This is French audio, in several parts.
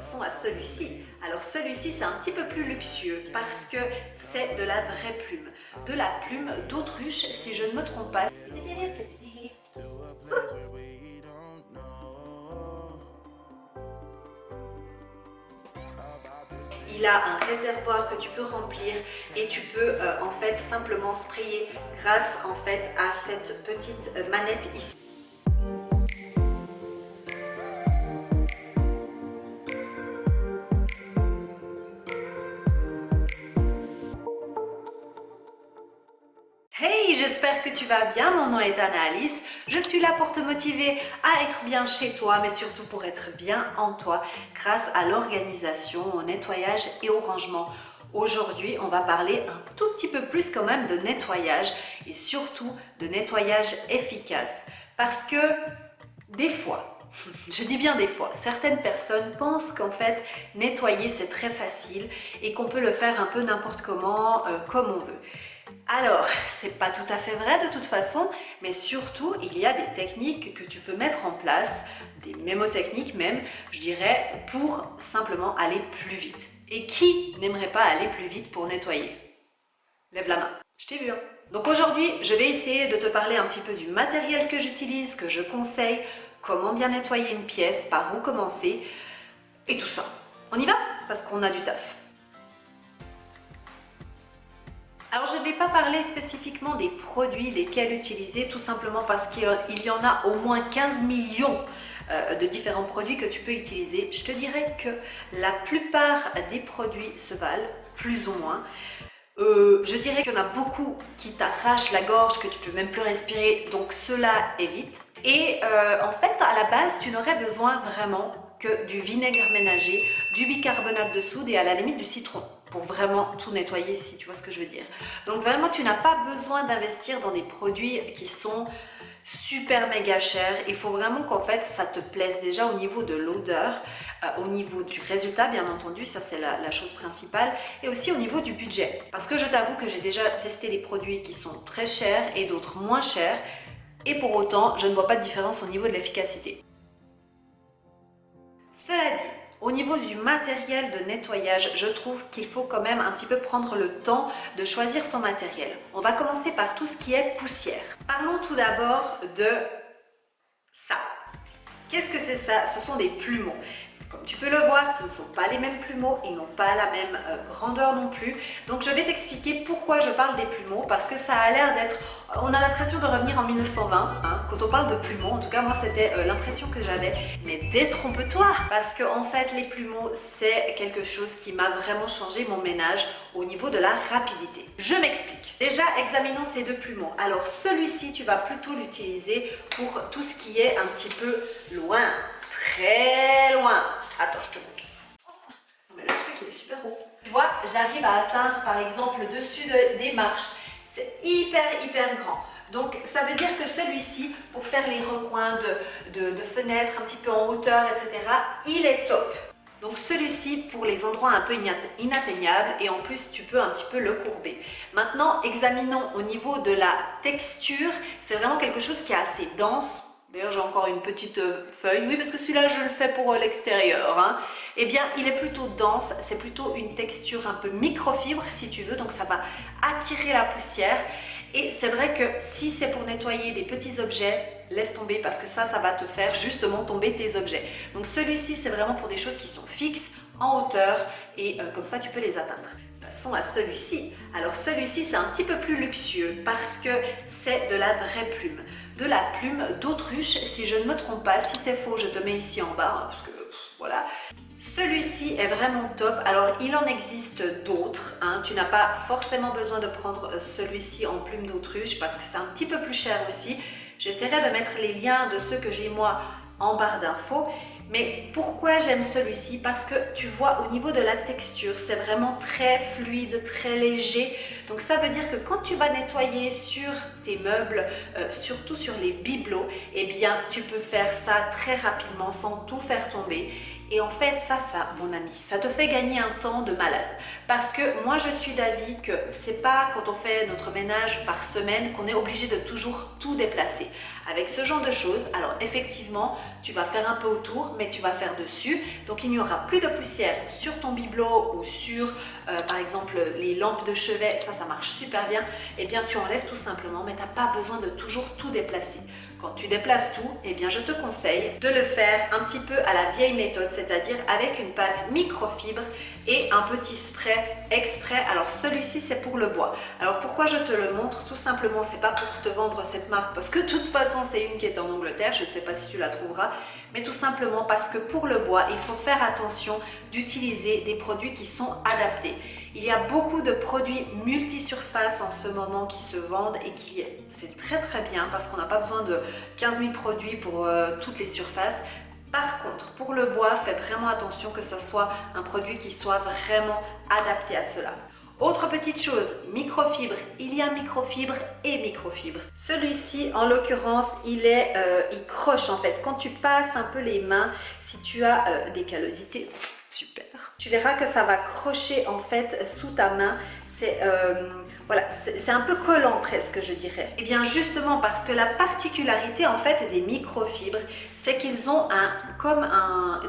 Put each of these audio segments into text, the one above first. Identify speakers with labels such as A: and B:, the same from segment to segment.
A: Passons à celui-ci. Alors celui-ci c'est un petit peu plus luxueux parce que c'est de la vraie plume. De la plume d'autruche si je ne me trompe pas. Il a un réservoir que tu peux remplir et tu peux en fait simplement sprayer grâce en fait à cette petite manette ici. Hey, j'espère que tu vas bien, mon nom est Anna-Alice. Je suis là pour te motiver à être bien chez toi, mais surtout pour être bien en toi grâce à l'organisation, au nettoyage et au rangement. Aujourd'hui, on va parler un tout petit peu plus quand même de nettoyage et surtout de nettoyage efficace. Parce que des fois, je dis bien des fois, certaines personnes pensent qu'en fait, nettoyer c'est très facile et qu'on peut le faire un peu n'importe comment, comme on veut. Alors, c'est pas tout à fait vrai de toute façon, mais surtout, il y a des techniques que tu peux mettre en place, des mémotechniques même, je dirais, pour simplement aller plus vite. Et qui n'aimerait pas aller plus vite pour nettoyer? Lève la main, je t'ai vu. Donc aujourd'hui, je vais essayer de te parler un petit peu du matériel que j'utilise, que je conseille, comment bien nettoyer une pièce, par où commencer, et tout ça. On y va? Parce qu'on a du taf. Alors je ne vais pas parler spécifiquement des produits, lesquels utiliser, tout simplement parce qu'il y en a au moins 15 millions de différents produits que tu peux utiliser. Je te dirais que la plupart des produits se valent, plus ou moins. Je dirais qu'il y en a beaucoup qui t'arrachent la gorge, que tu peux même plus respirer, donc cela évite. Et en fait, à la base, tu n'aurais besoin vraiment que du vinaigre ménager, du bicarbonate de soude et à la limite du citron pour vraiment tout nettoyer, si tu vois ce que je veux dire. Donc vraiment, tu n'as pas besoin d'investir dans des produits qui sont super méga chers. Il faut vraiment qu'en fait ça te plaise déjà au niveau de l'odeur, au niveau du résultat bien entendu, ça c'est la chose principale, et aussi au niveau du budget. Parce que je t'avoue que j'ai déjà testé des produits qui sont très chers et d'autres moins chers, et pour autant je ne vois pas de différence au niveau de l'efficacité. Cela dit, au niveau du matériel de nettoyage, je trouve qu'il faut quand même un petit peu prendre le temps de choisir son matériel. On va commencer par tout ce qui est poussière. Parlons tout d'abord de ça. Qu'est-ce que c'est ça? Ce sont des plumeaux. Comme tu peux le voir, ce ne sont pas les mêmes plumeaux, ils n'ont pas la même grandeur non plus. Donc je vais t'expliquer pourquoi je parle des plumeaux, parce que ça a l'air d'être... On a l'impression de revenir en 1920, hein, quand on parle de plumeaux. En tout cas, moi, c'était l'impression que j'avais. Mais détrompe-toi, parce que en fait, les plumeaux, c'est quelque chose qui m'a vraiment changé mon ménage au niveau de la rapidité. Je m'explique. Déjà, examinons ces deux plumeaux. Alors, celui-ci, tu vas plutôt l'utiliser pour tout ce qui est un petit peu loin. Très loin. Attends, je te montre. Oh, mais le truc, il est super haut. Tu vois, j'arrive à atteindre, par exemple, le dessus des marches. C'est hyper grand. Donc, ça veut dire que celui-ci, pour faire les recoins de fenêtres un petit peu en hauteur, etc., il est top. Donc, celui-ci, pour les endroits un peu inatteignables, et en plus, tu peux un petit peu le courber. Maintenant, examinons au niveau de la texture. C'est vraiment quelque chose qui est assez dense. D'ailleurs, j'ai encore une petite feuille. Oui, parce que celui-là, je le fais pour l'extérieur. Hein. Eh bien, il est plutôt dense. C'est plutôt une texture un peu microfibre, si tu veux. Donc, ça va attirer la poussière. Et c'est vrai que si c'est pour nettoyer des petits objets, laisse tomber parce que ça va te faire justement tomber tes objets. Donc, celui-ci, c'est vraiment pour des choses qui sont fixes, en hauteur. Et comme ça, tu peux les atteindre. Passons à celui-ci. Alors, celui-ci, c'est un petit peu plus luxueux parce que c'est de la vraie plume. De la plume d'autruche, si je ne me trompe pas. Si c'est faux, je te mets ici en bas, hein, parce que voilà. Celui-ci est vraiment top. Alors, il en existe d'autres. Hein. Tu n'as pas forcément besoin de prendre celui-ci en plume d'autruche parce que c'est un petit peu plus cher aussi. J'essaierai de mettre les liens de ceux que j'ai moi en barre d'infos. Mais pourquoi j'aime celui-ci? Parce que tu vois, au niveau de la texture, c'est vraiment très fluide, très léger. Donc ça veut dire que quand tu vas nettoyer sur tes meubles, surtout sur les bibelots, eh bien tu peux faire ça très rapidement sans tout faire tomber. Et en fait, ça, mon ami, ça te fait gagner un temps de malade. Parce que moi, je suis d'avis que c'est pas quand on fait notre ménage par semaine qu'on est obligé de toujours tout déplacer. Avec ce genre de choses, alors effectivement, tu vas faire un peu autour, mais tu vas faire dessus. Donc, il n'y aura plus de poussière sur ton bibelot ou sur, par exemple, les lampes de chevet. Ça marche super bien. Eh bien, tu enlèves tout simplement, mais tu n'as pas besoin de toujours tout déplacer. Quand tu déplaces tout, eh bien, je te conseille de le faire un petit peu à la vieille méthode, c'est-à-dire avec une pâte microfibre et un petit spray exprès. Alors celui-ci, c'est pour le bois. Alors pourquoi je te le montre? Tout simplement, c'est pas pour te vendre cette marque parce que de toute façon, c'est une qui est en Angleterre. Je ne sais pas si tu la trouveras, mais tout simplement parce que pour le bois, il faut faire attention d'utiliser des produits qui sont adaptés. Il y a beaucoup de produits multi-surface en ce moment qui se vendent et c'est très bien parce qu'on n'a pas besoin de 15 000 produits pour toutes les surfaces. Par contre, pour le bois, fais vraiment attention que ça soit un produit qui soit vraiment adapté à cela. Autre petite chose, microfibre. Il y a microfibre et microfibre. Celui-ci, en l'occurrence, il croche en fait. Quand tu passes un peu les mains, si tu as des callosités, super. Tu verras que ça va crocher en fait sous ta main. Voilà, c'est un peu collant presque, je dirais. Et bien justement parce que la particularité en fait des microfibres, c'est qu'ils ont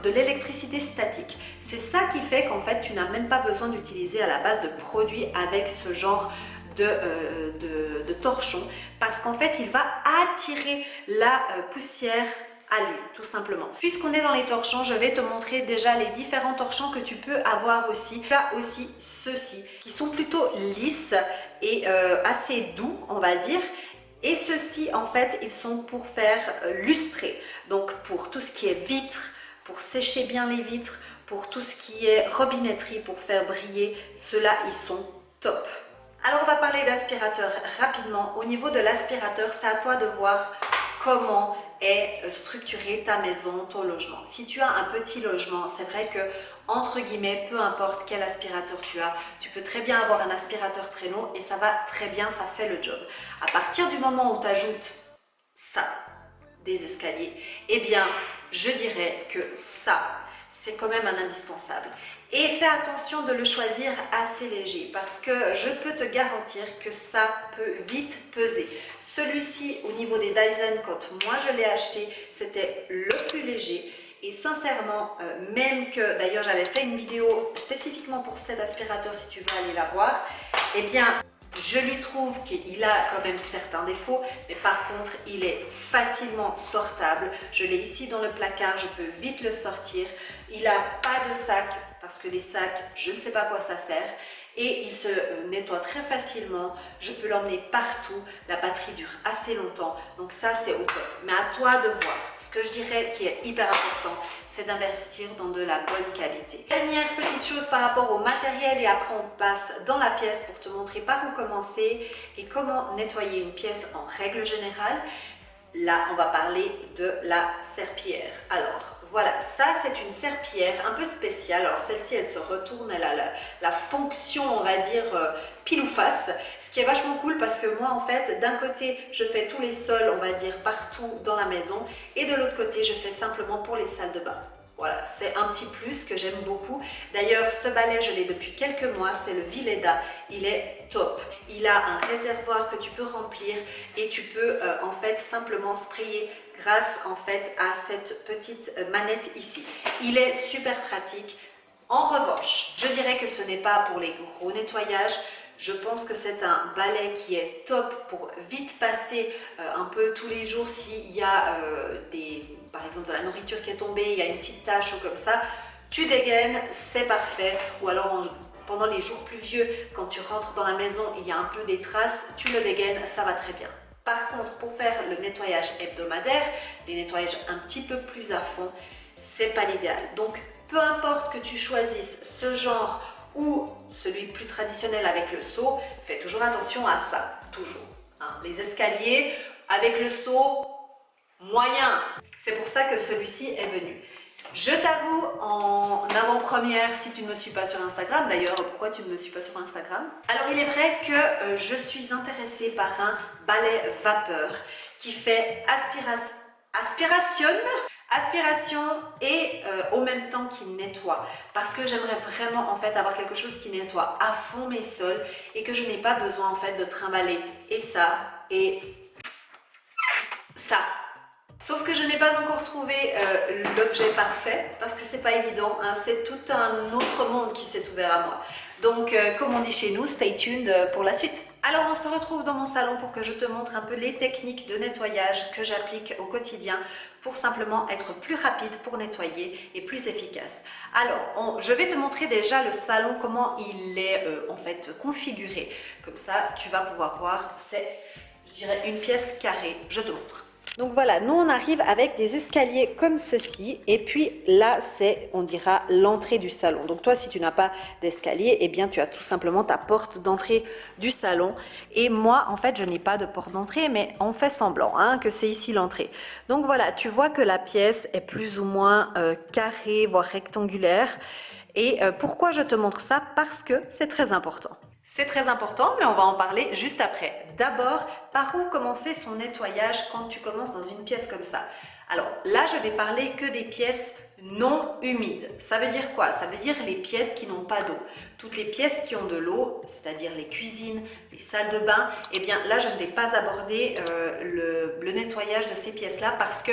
A: de l'électricité statique. C'est ça qui fait qu'en fait tu n'as même pas besoin d'utiliser à la base de produits avec ce genre de torchon, parce qu'en fait il va attirer la poussière à lui, tout simplement. Puisqu'on est dans les torchons, je vais te montrer déjà les différents torchons que tu peux avoir aussi. Tu as aussi ceux-ci, qui sont plutôt lisses et assez doux, on va dire. Et ceux-ci, en fait, ils sont pour faire lustrer. Donc, pour tout ce qui est vitres, pour sécher bien les vitres, pour tout ce qui est robinetterie, pour faire briller, ceux-là, ils sont top. Alors, on va parler d'aspirateur rapidement. Au niveau de l'aspirateur, c'est à toi de voir comment est structurée ta maison, ton logement. Si tu as un petit logement, c'est vrai que, entre guillemets, peu importe quel aspirateur tu as, tu peux très bien avoir un aspirateur traîneau et ça va très bien, ça fait le job. À partir du moment où tu ajoutes ça, des escaliers, eh bien, je dirais que ça, c'est quand même un indispensable. Et fais attention de le choisir assez léger parce que je peux te garantir que ça peut vite peser. Celui-ci, au niveau des Dyson, quand moi je l'ai acheté, c'était le plus léger. Et sincèrement, même que d'ailleurs j'avais fait une vidéo spécifiquement pour cet aspirateur, si tu veux aller la voir, eh bien, je lui trouve qu'il a quand même certains défauts, mais par contre, il est facilement sortable. Je l'ai ici dans le placard, je peux vite le sortir. Il n'a pas de sac, parce que les sacs, je ne sais pas à quoi ça sert. Et il se nettoie très facilement. Je peux l'emmener partout. La batterie dure assez longtemps. Donc ça, c'est au top. Mais à toi de voir. Ce que je dirais qui est hyper important, c'est d'investir dans de la bonne qualité. Dernière petite chose par rapport au matériel et après on passe dans la pièce pour te montrer par où commencer et comment nettoyer une pièce en règle générale. Là, on va parler de la serpillière. Alors, voilà, ça c'est une serpillière un peu spéciale. Alors celle-ci, elle se retourne, elle a la fonction, on va dire, pile ou face. Ce qui est vachement cool parce que moi, en fait, d'un côté, je fais tous les sols, on va dire, partout dans la maison. Et de l'autre côté, je fais simplement pour les salles de bain. Voilà, c'est un petit plus que j'aime beaucoup. D'ailleurs, ce balai, je l'ai depuis quelques mois, c'est le Vileda. Il est top. Il a un réservoir que tu peux remplir et tu peux en fait simplement sprayer grâce en fait à cette petite manette ici. Il est super pratique. En revanche, je dirais que ce n'est pas pour les gros nettoyages. Je pense que c'est un balai qui est top pour vite passer un peu tous les jours s'il y a par exemple de la nourriture qui est tombée, il y a une petite tache ou comme ça. Tu dégaines, c'est parfait. Ou alors pendant les jours pluvieux, quand tu rentres dans la maison, il y a un peu des traces, tu le dégaines, ça va très bien. Par contre, pour faire le nettoyage hebdomadaire, les nettoyages un petit peu plus à fond, c'est pas l'idéal. Donc, peu importe que tu choisisses ce genre ou celui plus traditionnel avec le seau, fais toujours attention à ça, toujours. Hein. Les escaliers avec le seau, moyen. C'est pour ça que celui-ci est venu. Je t'avoue en avant-première, si tu ne me suis pas sur Instagram, d'ailleurs, pourquoi tu ne me suis pas sur Instagram? Alors, il est vrai que je suis intéressée par un balai vapeur qui fait aspiration Aspiration et au même temps qui nettoie, parce que j'aimerais vraiment en fait avoir quelque chose qui nettoie à fond mes sols et que je n'ai pas besoin en fait de trimballer et ça. Sauf que je n'ai pas encore trouvé l'objet parfait parce que c'est pas évident, hein, c'est tout un autre monde qui s'est ouvert à moi. Donc comme on dit chez nous, stay tuned pour la suite. Alors on se retrouve dans mon salon pour que je te montre un peu les techniques de nettoyage que j'applique au quotidien pour simplement être plus rapide pour nettoyer et plus efficace. Alors je vais te montrer déjà le salon, comment il est en fait configuré. Comme ça tu vas pouvoir voir, c'est je dirais une pièce carrée, je te montre. Donc voilà, nous on arrive avec des escaliers comme ceci et puis là c'est, on dira, l'entrée du salon. Donc toi si tu n'as pas d'escalier, eh bien tu as tout simplement ta porte d'entrée du salon et moi en fait je n'ai pas de porte d'entrée mais on fait semblant hein, que c'est ici l'entrée. Donc voilà, tu vois que la pièce est plus ou moins carrée, voire rectangulaire. Et pourquoi je te montre ça? Parce que c'est très important. C'est très important, mais on va en parler juste après. D'abord, par où commencer son nettoyage quand tu commences dans une pièce comme ça? Alors là, je vais parler que des pièces non humides. Ça veut dire quoi? Ça veut dire les pièces qui n'ont pas d'eau. Toutes les pièces qui ont de l'eau, c'est-à-dire les cuisines, les salles de bain, eh bien là, je ne vais pas aborder le nettoyage de ces pièces-là parce que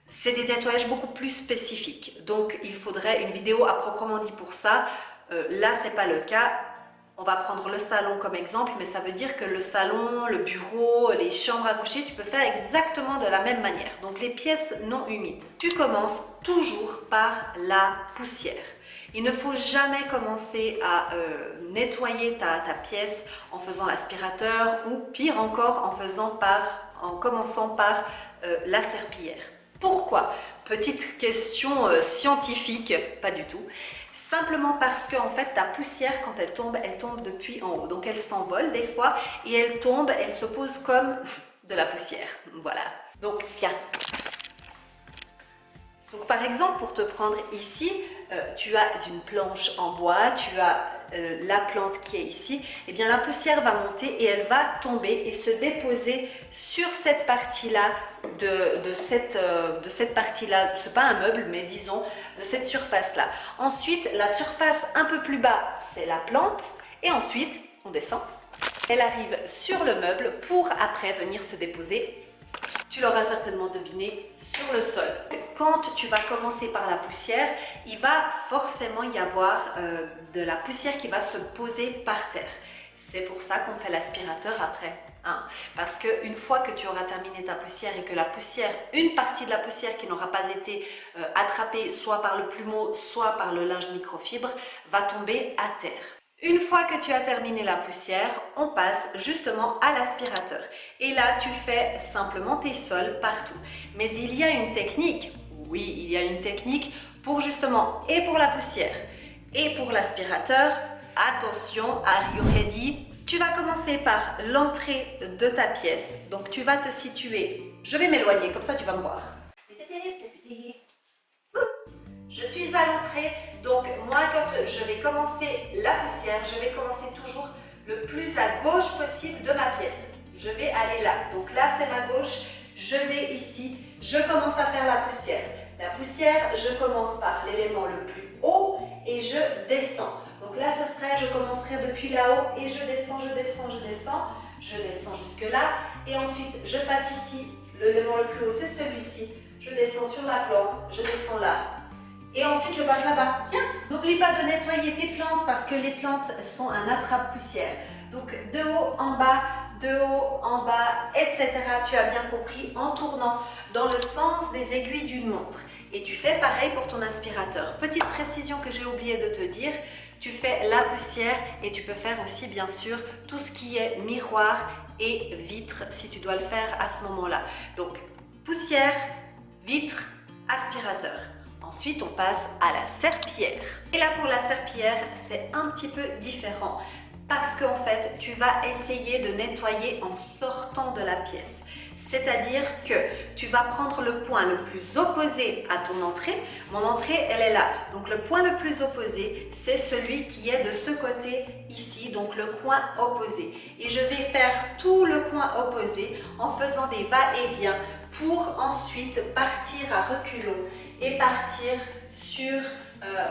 A: c'est des nettoyages beaucoup plus spécifiques. Donc, il faudrait une vidéo à proprement dit pour ça. Là, ce n'est pas le cas. On va prendre le salon comme exemple, mais ça veut dire que le salon, le bureau, les chambres à coucher, tu peux faire exactement de la même manière. Donc les pièces non humides. Tu commences toujours par la poussière. Il ne faut jamais commencer à nettoyer ta pièce en faisant l'aspirateur ou pire encore en commençant par la serpillière. Pourquoi? Petite question scientifique, pas du tout. Simplement parce que en fait ta poussière quand elle tombe depuis en haut. Donc elle s'envole des fois et elle tombe, elle se pose comme de la poussière. Voilà. Donc viens. Donc par exemple pour te prendre ici, tu as une planche en bois, tu as la plante qui est ici, et bien la poussière va monter et elle va tomber et se déposer sur cette partie-là de cette partie-là, c'est pas un meuble mais disons de cette surface-là. Ensuite la surface un peu plus bas c'est la plante et ensuite on descend. Elle arrive sur le meuble pour après venir se déposer. Tu l'auras certainement deviné sur le sol. Quand tu vas commencer par la poussière, il va forcément y avoir de la poussière qui va se poser par terre. C'est pour ça qu'on fait l'aspirateur après. Hein. Parce qu'une fois que tu auras terminé ta poussière et que la poussière, une partie de la poussière qui n'aura pas été attrapée soit par le plumeau, soit par le linge microfibre, va tomber à terre. Une fois que tu as terminé la poussière, on passe justement à l'aspirateur. Et là, tu fais simplement tes sols partout. Mais il y a une technique, oui, il y a une technique pour justement, et pour la poussière, et pour l'aspirateur. Attention, are you ready? Tu vas commencer par l'entrée de ta pièce. Donc, tu vas te situer. Je vais m'éloigner, comme ça tu vas me voir. Je suis à l'entrée, donc moi quand je vais commencer la poussière, je vais commencer toujours le plus à gauche possible de ma pièce. Je vais aller là, donc là c'est ma gauche, je vais ici, je commence à faire la poussière. La poussière, je commence par l'élément le plus haut et je descends. Donc là ce serait, je commencerai depuis là-haut et je descends, je descends, je descends, je descends jusque là et ensuite je passe ici, l'élément le plus haut c'est celui-ci, je descends sur la plante, je descends là. Et ensuite, je passe là-bas. Tiens, n'oublie pas de nettoyer tes plantes parce que les plantes sont un attrape-poussière. Donc, de haut en bas, etc. Tu as bien compris, en tournant dans le sens des aiguilles d'une montre. Et tu fais pareil pour ton aspirateur. Petite précision que j'ai oublié de te dire, tu fais la poussière et tu peux faire aussi, bien sûr, tout ce qui est miroir et vitre si tu dois le faire à ce moment-là. Donc, poussière, vitre, aspirateur. Ensuite, on passe à la serpillière. Et là, pour la serpillière, c'est un petit peu différent parce qu'en fait, tu vas essayer de nettoyer en sortant de la pièce. C'est-à-dire que tu vas prendre le point le plus opposé à ton entrée. Mon entrée, elle est là. Donc, le point le plus opposé, c'est celui qui est de ce côté ici, donc le coin opposé. Et je vais faire tout le coin opposé en faisant des va-et-vient pour ensuite partir à reculons et partir sur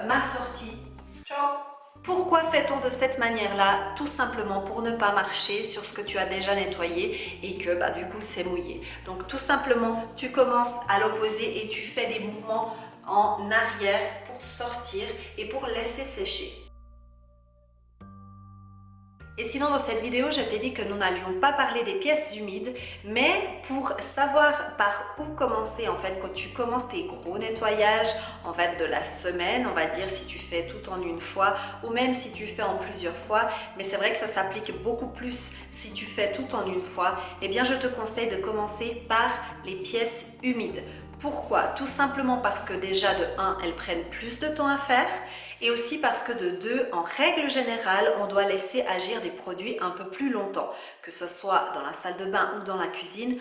A: ma sortie. Ciao! Pourquoi fait-on de cette manière-là? Tout simplement pour ne pas marcher sur ce que tu as déjà nettoyé et que du coup c'est mouillé. Donc tout simplement, tu commences à l'opposé et tu fais des mouvements en arrière pour sortir et pour laisser sécher. Et sinon, dans cette vidéo, je t'ai dit que nous n'allions pas parler des pièces humides, mais pour savoir par où commencer, en fait, quand tu commences tes gros nettoyages, en fait, de la semaine, on va dire, si tu fais tout en une fois, ou même si tu fais en plusieurs fois, mais c'est vrai que ça s'applique beaucoup plus si tu fais tout en une fois, eh bien, je te conseille de commencer par les pièces humides. Pourquoi? Tout simplement parce que déjà, de 1, elles prennent plus de temps à faire, et aussi parce que de 2, en règle générale, on doit laisser agir des produits un peu plus longtemps. Que ce soit dans la salle de bain ou dans la cuisine,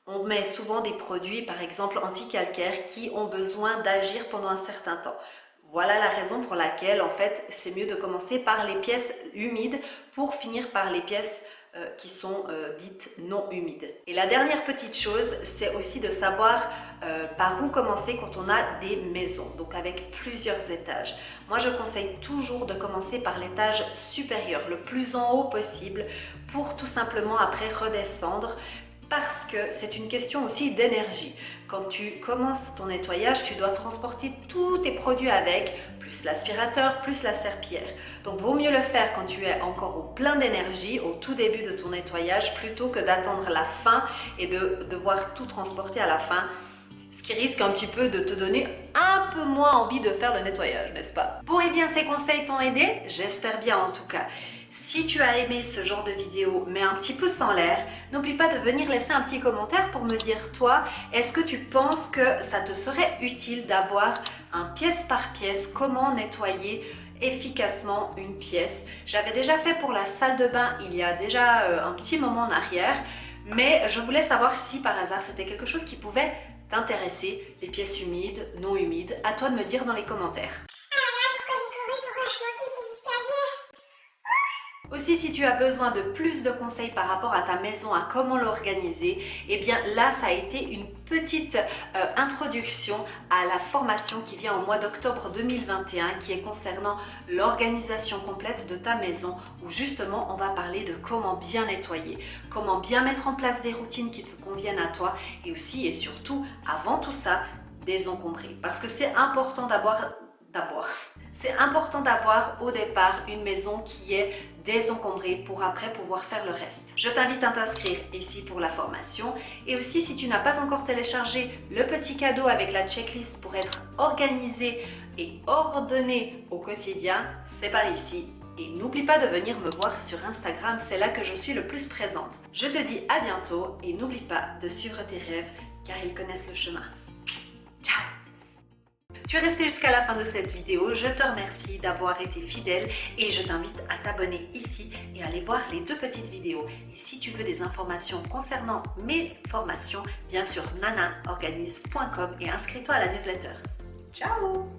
A: on met souvent des produits, par exemple anti-calcaires, qui ont besoin d'agir pendant un certain temps. Voilà la raison pour laquelle, en fait, c'est mieux de commencer par les pièces humides pour finir par les pièces qui sont dites non humides. Et la dernière petite chose, c'est aussi de savoir par où commencer quand on a des maisons, donc avec plusieurs étages. Moi, je conseille toujours de commencer par l'étage supérieur, le plus en haut possible, pour tout simplement après redescendre, parce que c'est une question aussi d'énergie. Quand tu commences ton nettoyage, tu dois transporter tous tes produits avec, plus l'aspirateur, plus la serpillière. Donc, vaut mieux le faire quand tu es encore au plein d'énergie, au tout début de ton nettoyage, plutôt que d'attendre la fin et de devoir tout transporter à la fin, ce qui risque un petit peu de te donner un peu moins envie de faire le nettoyage, n'est-ce pas? Bon, et bien, ces conseils t'ont aidé? J'espère bien en tout cas. Si tu as aimé ce genre de vidéo, mais un petit peu sans l'air, n'oublie pas de venir laisser un petit commentaire pour me dire, toi, est-ce que tu penses que ça te serait utile d'avoir un pièce par pièce, comment nettoyer efficacement une pièce? J'avais déjà fait pour la salle de bain il y a déjà un petit moment en arrière, mais je voulais savoir si par hasard c'était quelque chose qui pouvait t'intéresser, les pièces humides, non humides. À toi de me dire dans les commentaires. Aussi, si tu as besoin de plus de conseils par rapport à ta maison, à comment l'organiser, eh bien là, ça a été une petite introduction à la formation qui vient au mois d'octobre 2021, qui est concernant l'organisation complète de ta maison, où justement, on va parler de comment bien nettoyer, comment bien mettre en place des routines qui te conviennent à toi, et aussi et surtout, avant tout ça, désencombrer. Parce que c'est important c'est important d'avoir au départ une maison qui est désencombrée pour après pouvoir faire le reste. Je t'invite à t'inscrire ici pour la formation, et aussi si tu n'as pas encore téléchargé le petit cadeau avec la checklist pour être organisé et ordonné au quotidien, c'est par ici. Et n'oublie pas de venir me voir sur Instagram, c'est là que je suis le plus présente. Je te dis à bientôt et n'oublie pas de suivre tes rêves car ils connaissent le chemin. Ciao! Tu es resté jusqu'à la fin de cette vidéo, je te remercie d'avoir été fidèle et je t'invite à t'abonner ici et à aller voir les 2 petites vidéos. Et si tu veux des informations concernant mes formations, bien sûr nanaorganise.com et inscris-toi à la newsletter. Ciao!